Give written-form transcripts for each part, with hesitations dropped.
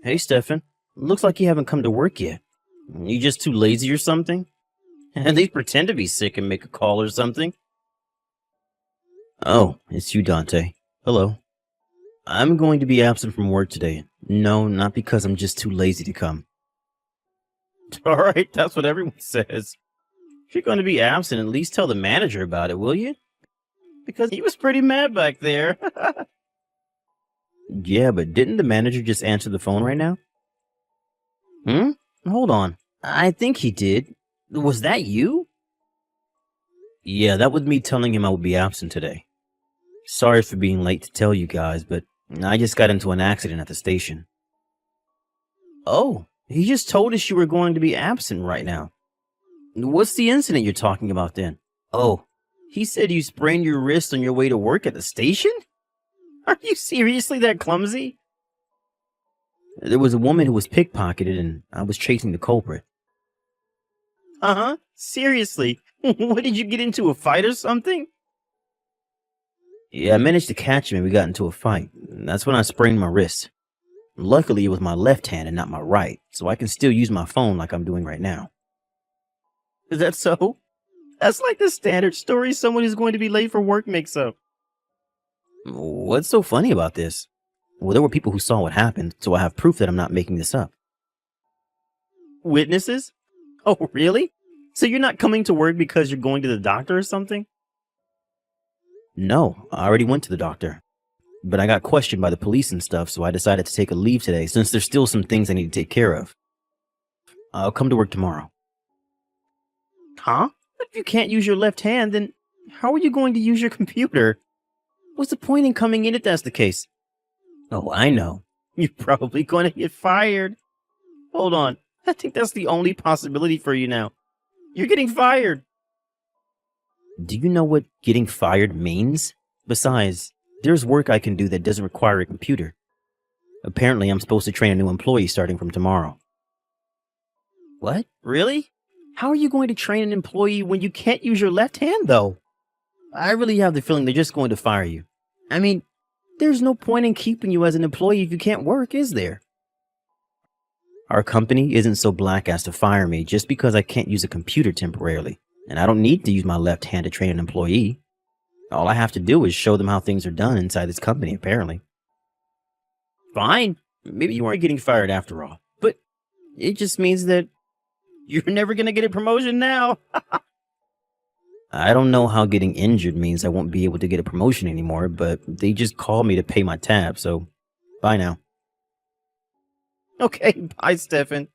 Hey, Stefan. Looks like you haven't come to work yet. You just too lazy or something? At least pretend to be sick and make a call or something. Oh, it's you, Dante. Hello. I'm going to be absent from work today. No, not because I'm just too lazy to come. Alright, that's what everyone says. If you're going to be absent, at least tell the manager about it, will you? Because he was pretty mad back there. Yeah, but didn't the manager just answer the phone right now? Hmm? Hold on. I think he did. Was that you? Yeah, that was me telling him I would be absent today. Sorry for being late to tell you guys, but I just got into an accident at the station. Oh, he just told us you were going to be absent right now. What's the incident you're talking about then? Oh, he said you sprained your wrist on your way to work at the station? Are you seriously that clumsy? There was a woman who was pickpocketed and I was chasing the culprit. Uh-huh. Seriously? What, did you get into a fight or something? Yeah, I managed to catch him and we got into a fight. That's when I sprained my wrist. Luckily, it was my left hand and not my right, so I can still use my phone like I'm doing right now. Is that so? That's like the standard story someone who's going to be late for work makes up. What's so funny about this? Well, there were people who saw what happened, so I have proof that I'm not making this up. Witnesses? Oh, really? So you're not coming to work because you're going to the doctor or something? No, I already went to the doctor. But I got questioned by the police and stuff, so I decided to take a leave today since there's still some things I need to take care of. I'll come to work tomorrow. Huh? If you can't use your left hand, then how are you going to use your computer? What's the point in coming in if that's the case? Oh, I know. You're probably going to get fired. Hold on. I think that's the only possibility for you now. You're getting fired. Do you know what getting fired means? Besides, there's work I can do that doesn't require a computer. Apparently, I'm supposed to train a new employee starting from tomorrow. What? Really? How are you going to train an employee when you can't use your left hand, though? I really have the feeling they're just going to fire you. I mean, there's no point in keeping you as an employee if you can't work, is there? Our company isn't so black as to fire me just because I can't use a computer temporarily, and I don't need to use my left hand to train an employee. All I have to do is show them how things are done inside this company, apparently. Fine. Maybe you aren't getting fired after all, but it just means that you're never going to get a promotion now. I don't know how getting injured means I won't be able to get a promotion anymore, but they just called me to pay my tab, so bye now. Okay, bye, Stefan.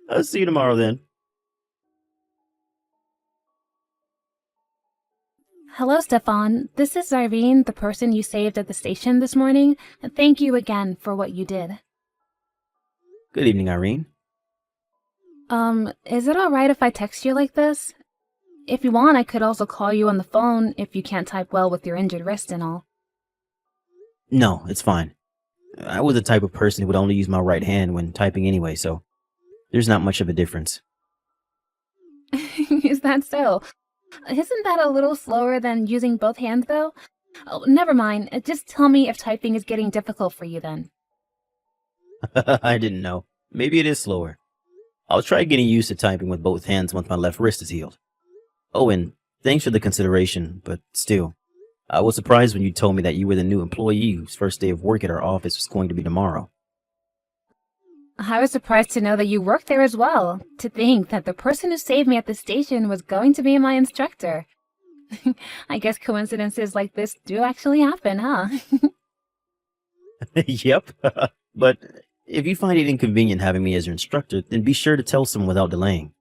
I'll see you tomorrow then. Hello, Stefan. This is Irene, the person you saved at the station this morning. Thank you again for what you did. Good evening, Irene. Is it alright if I text you like this? If you want, I could also call you on the phone if you can't type well with your injured wrist and all. No, it's fine. I was the type of person who would only use my right hand when typing anyway, so there's not much of a difference. Is that so? Isn't that a little slower than using both hands, though? Oh, never mind. Just tell me if typing is getting difficult for you then. I didn't know. Maybe it is slower. I'll try getting used to typing with both hands once my left wrist is healed. Oh, and thanks for the consideration, but still, I was surprised when you told me that you were the new employee whose first day of work at our office was going to be tomorrow. I was surprised to know that you worked there as well. To think that the person who saved me at the station was going to be my instructor. I guess coincidences like this do actually happen, huh? Yep. But if you find it inconvenient having me as your instructor, then be sure to tell someone without delaying.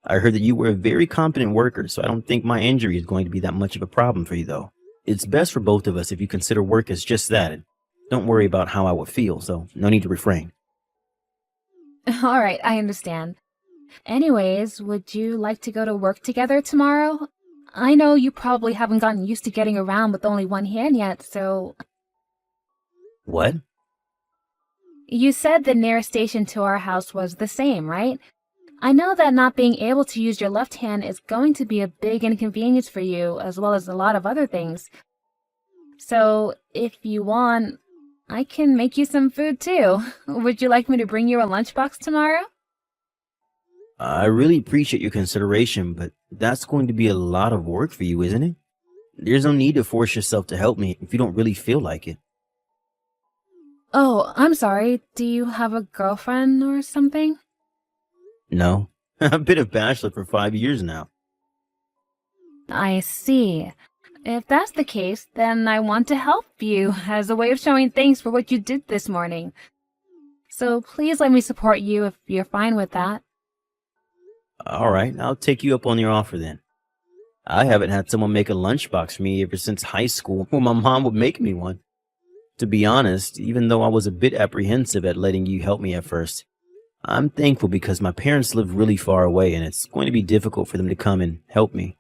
I heard that you were a very competent worker, so I don't think my injury is going to be that much of a problem for you, though. It's best for both of us if you consider work as just that, and don't worry about how I would feel, so no need to refrain. Alright, I understand. Anyways, would you like to go to work together tomorrow? I know you probably haven't gotten used to getting around with only one hand yet, so... What? You said the nearest station to our house was the same, right? I know that not being able to use your left hand is going to be a big inconvenience for you, as well as a lot of other things. So, if you want, I can make you some food too. Would you like me to bring you a lunchbox tomorrow? I really appreciate your consideration, but that's going to be a lot of work for you, isn't it? There's no need to force yourself to help me if you don't really feel like it. Oh, I'm sorry. Do you have a girlfriend or something? No, I've been a bachelor for 5 years now. I see. If that's the case, then I want to help you as a way of showing thanks for what you did this morning. So please let me support you if you're fine with that. All right, I'll take you up on your offer then. I haven't had someone make a lunchbox for me ever since high school when my mom would make me one. To be honest, even though I was a bit apprehensive at letting you help me at first, I'm thankful because my parents live really far away and it's going to be difficult for them to come and help me.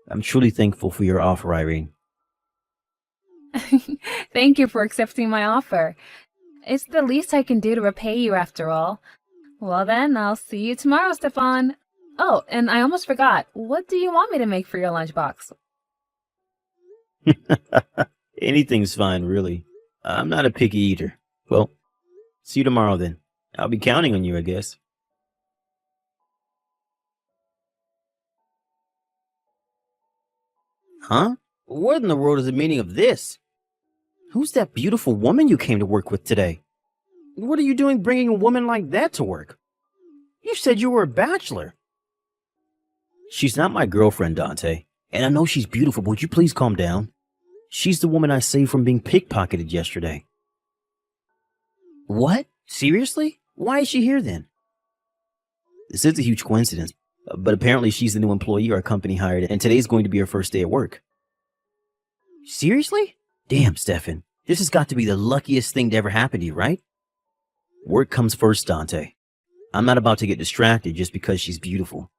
I'm truly thankful for your offer, Irene. Thank you for accepting my offer. It's the least I can do to repay you after all. Well then, I'll see you tomorrow, Stefan. Oh, and I almost forgot. What do you want me to make for your lunchbox? Anything's fine, really. I'm not a picky eater. Well, see you tomorrow then. I'll be counting on you, I guess. Huh? What in the world is the meaning of this? Who's that beautiful woman you came to work with today? What are you doing bringing a woman like that to work? You said you were a bachelor. She's not my girlfriend, Dante. And I know she's beautiful, but would you please calm down? She's the woman I saved from being pickpocketed yesterday. What? Seriously? Why is she here then? This is a huge coincidence, but apparently she's the new employee our company hired, and today's going to be her first day at work. Seriously? Damn, Stefan. This has got to be the luckiest thing to ever happen to you, right? Work comes first, Dante. I'm not about to get distracted just because she's beautiful.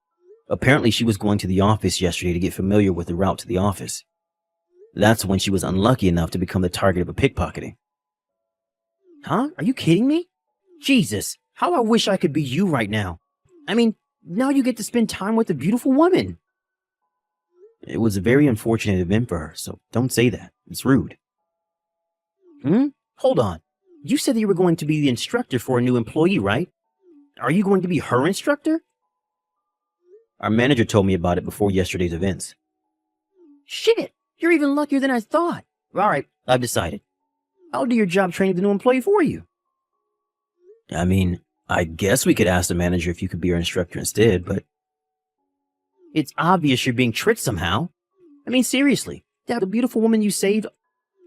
Apparently she was going to the office yesterday to get familiar with the route to the office. That's when she was unlucky enough to become the target of a pickpocketing. Huh? Are you kidding me? Jesus, how I wish I could be you right now. I mean, now you get to spend time with a beautiful woman. It was a very unfortunate event for her, so don't say that. It's rude. Hold on. You said that you were going to be the instructor for a new employee, right? Are you going to be her instructor? Our manager told me about it before yesterday's events. Shit, you're even luckier than I thought. All right, I've decided. I'll do your job training the new employee for you. I mean, I guess we could ask the manager if you could be our instructor instead, but it's obvious you're being tricked somehow. I mean, seriously, that the beautiful woman you saved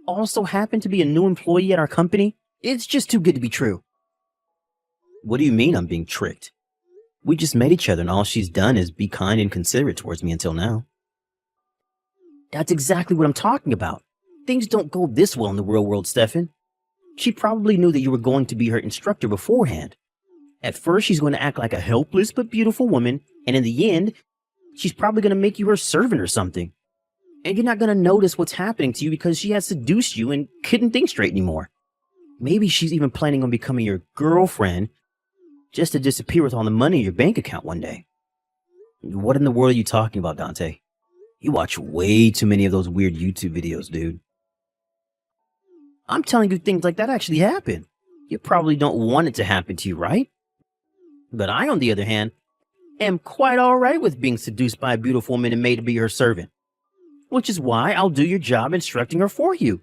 also happened to be a new employee at our company? It's just too good to be true. What do you mean I'm being tricked? We just met each other and all she's done is be kind and considerate towards me until now. That's exactly what I'm talking about. Things don't go this well in the real world, Stefan. She probably knew that you were going to be her instructor beforehand. At first, she's going to act like a helpless but beautiful woman, and in the end, she's probably going to make you her servant or something. And you're not going to notice what's happening to you because she has seduced you and couldn't think straight anymore. Maybe she's even planning on becoming your girlfriend just to disappear with all the money in your bank account one day. What in the world are you talking about, Dante? You watch way too many of those weird YouTube videos, dude. I'm telling you, things like that actually happen. You probably don't want it to happen to you, right? But I, on the other hand, am quite all right with being seduced by a beautiful woman and made to be her servant. Which is why I'll do your job instructing her for you.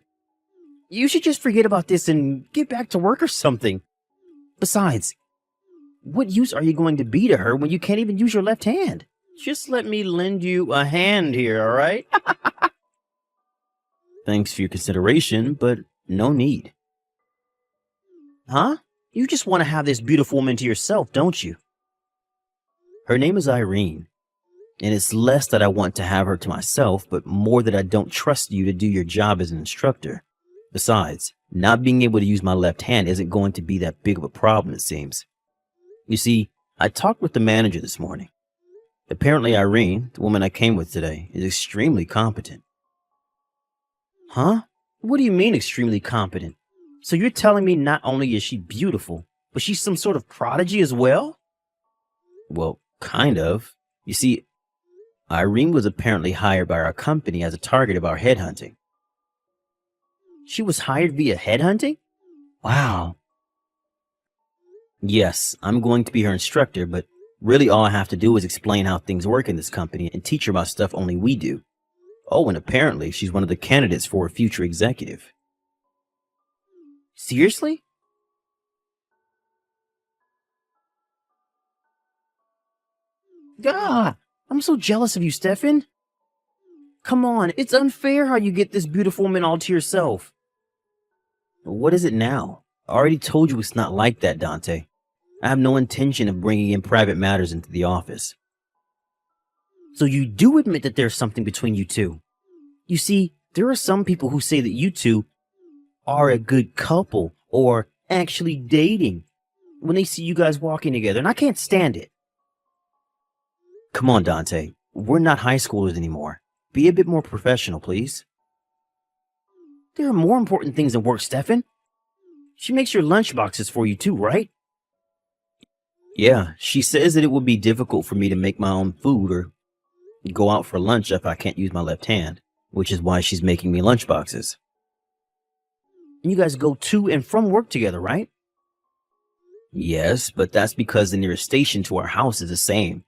You should just forget about this and get back to work or something. Besides, what use are you going to be to her when you can't even use your left hand? Just let me lend you a hand here, all right? Thanks for your consideration, but no need. Huh? You just want to have this beautiful woman to yourself, don't you? Her name is Irene, and it's less that I want to have her to myself, but more that I don't trust you to do your job as an instructor. Besides, not being able to use my left hand isn't going to be that big of a problem, it seems. You see, I talked with the manager this morning. Apparently Irene, the woman I came with today, is extremely competent. Huh? What do you mean extremely competent? So you're telling me not only is she beautiful, but she's some sort of prodigy as well? Well, kind of. You see, Irene was apparently hired by our company as a target of our headhunting. She was hired via headhunting? Wow. Yes, I'm going to be her instructor, but really all I have to do is explain how things work in this company and teach her about stuff only we do. Oh, and apparently she's one of the candidates for a future executive. Seriously? God, I'm so jealous of you, Stefan. Come on, it's unfair how you get this beautiful woman all to yourself. What is it now? I already told you it's not like that, Dante. I have no intention of bringing in private matters into the office. So you do admit that there's something between you two. You see, there are some people who say that you two are a good couple or actually dating when they see you guys walking together, and I can't stand it. Come on, Dante. We're not high schoolers anymore. Be a bit more professional, please. There are more important things than work, Stefan. She makes your lunchboxes for you too, right? Yeah, she says that it would be difficult for me to make my own food or go out for lunch if I can't use my left hand, which is why she's making me lunchboxes. And you guys go to and from work together, right? Yes, but that's because the nearest station to our house is the same.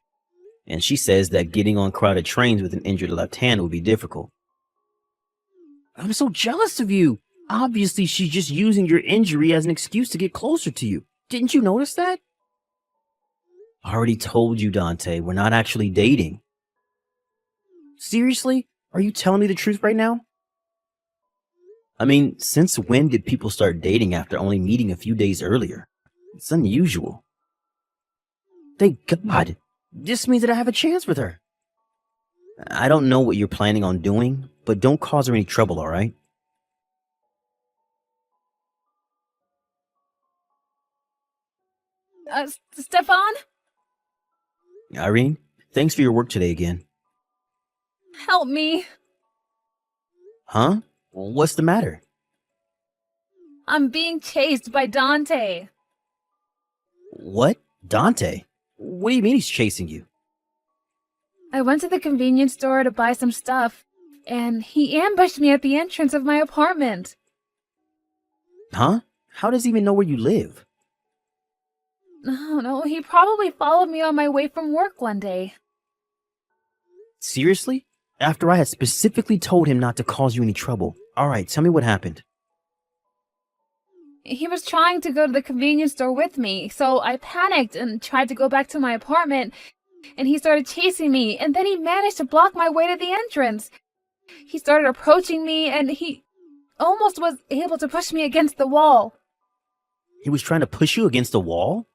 And she says that getting on crowded trains with an injured left hand would be difficult. I'm so jealous of you. Obviously, she's just using your injury as an excuse to get closer to you. Didn't you notice that? I already told you, Dante, we're not actually dating. Seriously? Are you telling me the truth right now? I mean, since when did people start dating after only meeting a few days earlier? It's unusual. Thank God. This means that I have a chance with her. I don't know what you're planning on doing, but don't cause her any trouble, all right? Stefan? Irene, thanks for your work today again. Help me. Huh? What's the matter? I'm being chased by Dante. What? Dante? What do you mean he's chasing you? I went to the convenience store to buy some stuff, and he ambushed me at the entrance of my apartment. Huh? How does he even know where you live? No, he probably followed me on my way from work one day. Seriously? After I had specifically told him not to cause you any trouble. Alright, tell me what happened. He was trying to go to the convenience store with me, so I panicked and tried to go back to my apartment, and he started chasing me, and then he managed to block my way to the entrance. He started approaching me, and he almost was able to push me against the wall. He was trying to push you against a wall?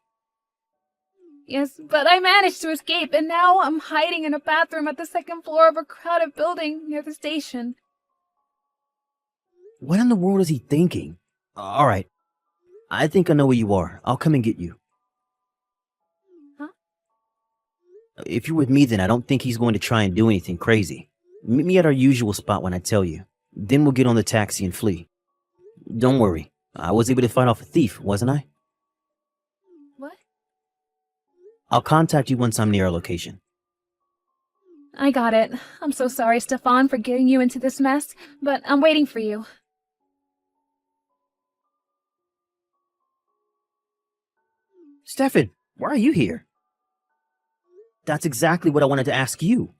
Yes, but I managed to escape, and now I'm hiding in a bathroom at the second floor of a crowded building near the station. What in the world is he thinking? Alright, I think I know where you are. I'll come and get you. Huh? If you're with me, then I don't think he's going to try and do anything crazy. Meet me at our usual spot when I tell you. Then we'll get on the taxi and flee. Don't worry, I was able to fight off a thief, wasn't I? What? I'll contact you once I'm near our location. I got it. I'm so sorry, Stefan, for getting you into this mess, but I'm waiting for you. Stefan, why are you here? That's exactly what I wanted to ask you.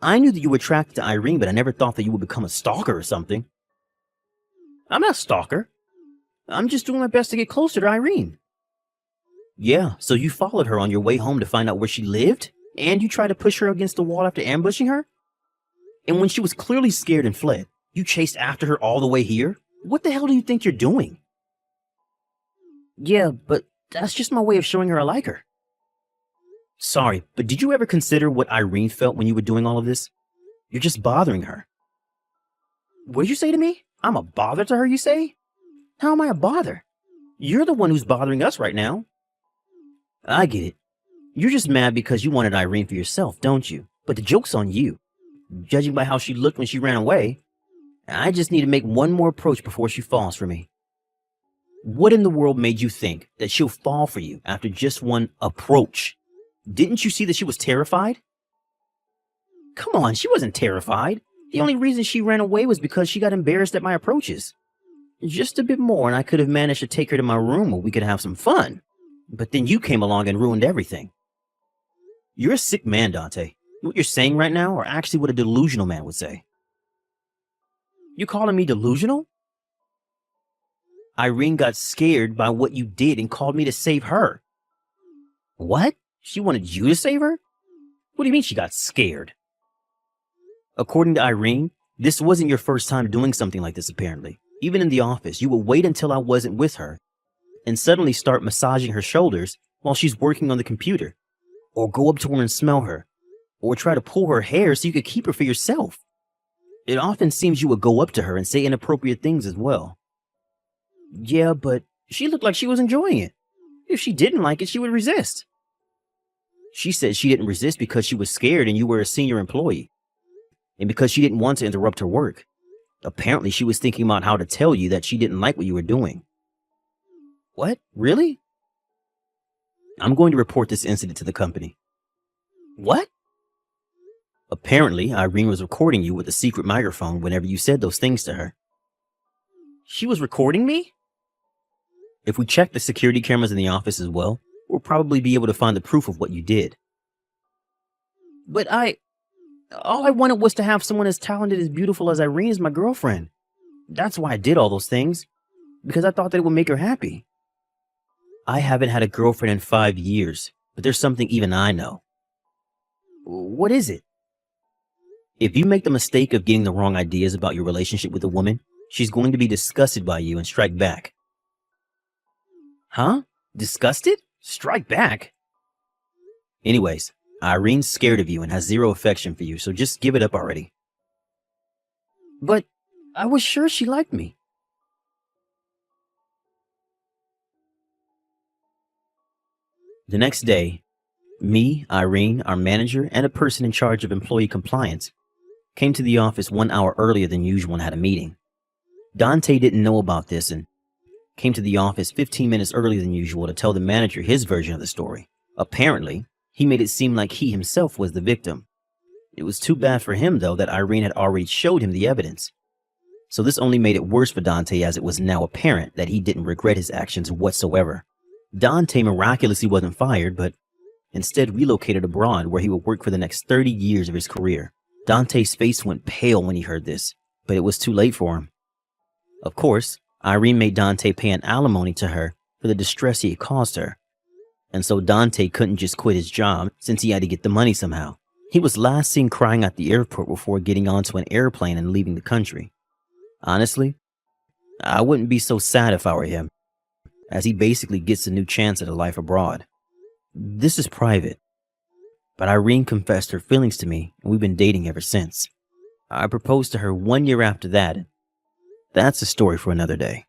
I knew that you were attracted to Irene, but I never thought that you would become a stalker or something. I'm not a stalker. I'm just doing my best to get closer to Irene. Yeah, so you followed her on your way home to find out where she lived? And you tried to push her against the wall after ambushing her? And when she was clearly scared and fled, you chased after her all the way here? What the hell do you think you're doing? Yeah, but that's just my way of showing her I like her. Sorry, but did you ever consider what Irene felt when you were doing all of this? You're just bothering her. What did you say to me? I'm a bother to her, you say? How am I a bother? You're the one who's bothering us right now. I get it. You're just mad because you wanted Irene for yourself, don't you? But the joke's on you. Judging by how she looked when she ran away, I just need to make one more approach before she falls for me. What in the world made you think that she'll fall for you after just one approach? Didn't you see that she was terrified? Come on, she wasn't terrified. The only reason she ran away was because she got embarrassed at my approaches. Just a bit more, and I could have managed to take her to my room where we could have some fun. But then you came along and ruined everything. You're a sick man, Dante. What you're saying right now are actually what a delusional man would say. You calling me delusional? Irene got scared by what you did and called me to save her. What? She wanted you to save her? What do you mean she got scared? According to Irene, this wasn't your first time doing something like this apparently. Even in the office, you would wait until I wasn't with her and suddenly start massaging her shoulders while she's working on the computer. Or go up to her and smell her. Or try to pull her hair so you could keep her for yourself. It often seems you would go up to her and say inappropriate things as well. Yeah, but she looked like she was enjoying it. If she didn't like it, she would resist. She said she didn't resist because she was scared and you were a senior employee. And because she didn't want to interrupt her work. Apparently, she was thinking about how to tell you that she didn't like what you were doing. What? Really? I'm going to report this incident to the company. What? Apparently, Irene was recording you with a secret microphone whenever you said those things to her. She was recording me? If we check the security cameras in the office as well, we'll probably be able to find the proof of what you did. But all I wanted was to have someone as talented, as beautiful as Irene as my girlfriend. That's why I did all those things. Because I thought that it would make her happy. I haven't had a girlfriend in 5 years, but there's something even I know. What is it? If you make the mistake of getting the wrong ideas about your relationship with a woman, she's going to be disgusted by you and strike back. Huh? Disgusted? Strike back? Anyways, Irene's scared of you and has zero affection for you, so just give it up already. But I was sure she liked me. The next day, me, Irene, our manager, and a person in charge of employee compliance came to the office 1 hour earlier than usual and had a meeting. Dante didn't know about this and came to the office 15 minutes earlier than usual to tell the manager his version of the story. Apparently, he made it seem like he himself was the victim. It was too bad for him, though, that Irene had already showed him the evidence. So this only made it worse for Dante, as it was now apparent that he didn't regret his actions whatsoever. Dante miraculously wasn't fired, but instead relocated abroad where he would work for the next 30 years of his career. Dante's face went pale when he heard this, but it was too late for him. Of course, Irene made Dante pay an alimony to her for the distress he had caused her. And so Dante couldn't just quit his job since he had to get the money somehow. He was last seen crying at the airport before getting onto an airplane and leaving the country. Honestly, I wouldn't be so sad if I were him, as he basically gets a new chance at a life abroad. This is private, but Irene confessed her feelings to me, and we've been dating ever since. I proposed to her 1 year after that. That's a story for another day.